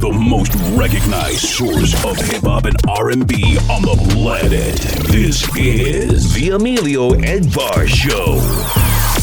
The most recognized source of hip-hop and R&B on the planet. This is the EMillio EgBar Show.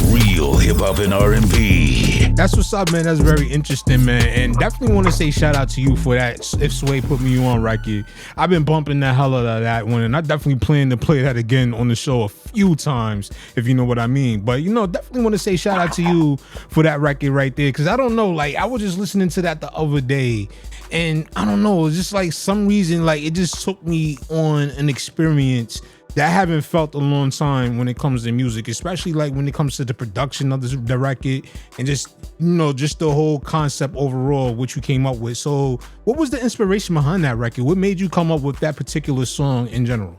Real hip-hop and R&B. That's what's up, man. That's very interesting, man. And definitely want to say shout out to you for that If Sway Put Me On record. I've been bumping the hell out of that one, and I definitely plan to play that again on the show a few times, if you know what I mean. But, definitely want to say shout out to you for that record right there. Because I don't know, I was just listening to that the other day, and I don't know, it's just some reason, it just took me on an experience that I haven't felt in a long time when it comes to music, especially when it comes to the production of the record and just the whole concept overall, which you came up with. So what was the inspiration behind that record? What made you come up with that particular song in general?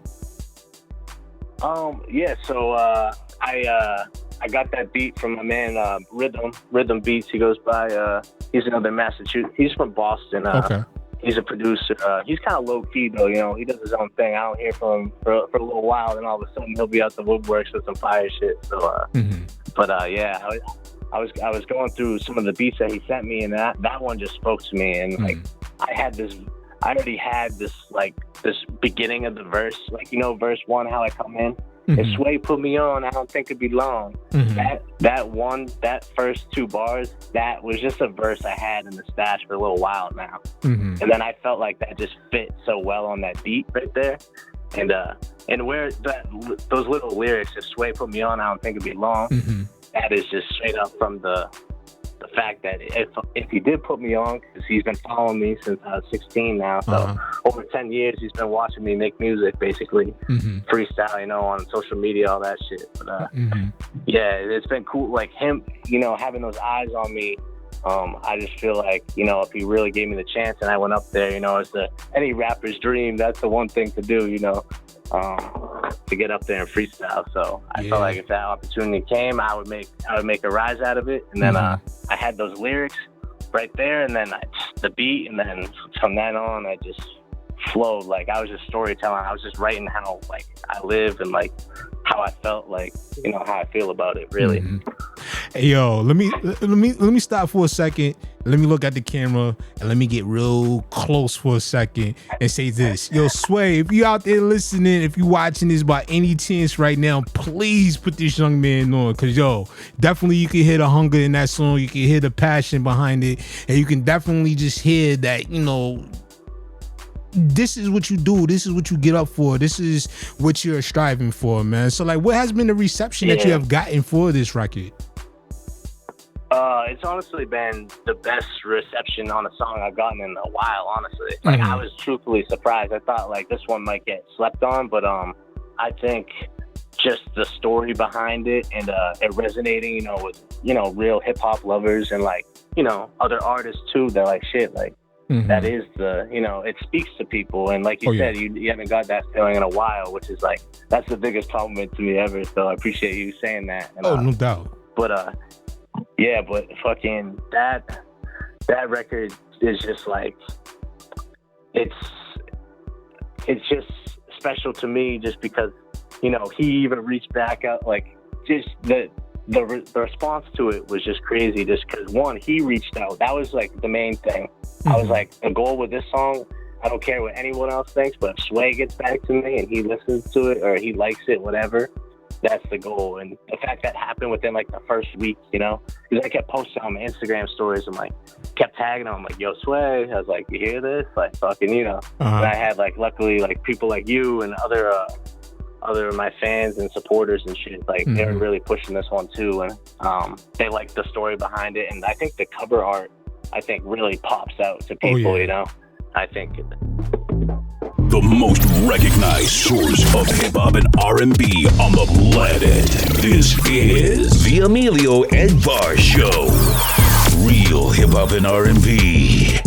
I got that beat from my man Rhythm Beats. He goes by he's another Massachusetts. He's from Boston. Okay. He's a producer. He's kind of low key though. He does his own thing. I don't hear from him for a little while, and all of a sudden he'll be out the woodworks with some fire shit. So, I was going through some of the beats that he sent me, and that one just spoke to me. And I already had this beginning of the verse, verse 1, how I come in. If Sway put me on, I don't think it'd be long. That first 2 bars, that was just a verse I had in the stash for a little while now. And then I felt like that just fit so well on that beat right there. And where those little lyrics, if Sway put me on, I don't think it'd be long. That is just straight up from the fact that if he did put me on, because he's been following me since I was 16 now, so over 10 years he's been watching me make music, basically freestyle, on social media, all that shit. But it's been cool, him, having those eyes on me. I just feel like, if he really gave me the chance and I went up there, it's any rapper's dream. That's the one thing to do, to get up there and freestyle. So I felt like if that opportunity came, I would make a rise out of it. And then I had those lyrics right there, and then the beat, and then from then on, I just flowed. I was just storytelling. I was just writing how I live and how I felt, how I feel about it, really. Hey, yo, let me stop for a second. Let me look at the camera and let me get real close for a second and say this. Yo, Sway, if you out there listening, if you watching this by any chance right now, please put this young man on, because definitely you can hear the hunger in that song. You can hear the passion behind it, and you can definitely just hear that, this is what you do. This is what you get up for. This is what you're striving for, man. So, what has been the reception that you have gotten for this record? It's honestly been the best reception on a song I've gotten in a while, honestly. I was truthfully surprised. I thought, this one might get slept on, but I think just the story behind it and it resonating, with, real hip-hop lovers and, other artists, too. They're like, shit, that is it speaks to people. And like you said, you haven't got that feeling in a while, which is that's the biggest compliment to me ever. So I appreciate you saying that. And, no doubt. But fucking that record is just it's just special to me, just because, he even reached back out, just the response to it was just crazy, just because, one, he reached out. That was the main thing. I was the goal with this song, I don't care what anyone else thinks, but if Sway gets back to me and he listens to it or he likes it, whatever, that's the goal. And the fact that happened within the first week, because I kept posting on my Instagram stories and kept tagging them. I'm yo, Sway, I was you hear this? And I had luckily people like you and other of my fans and supporters and shit, they were really pushing this one too, and they liked the story behind it. And I think the cover art, really pops out to people. I think the most recognized source of hip-hop and R&B on the planet. This is the EMillio EgBar Show. Real hip-hop and R&B.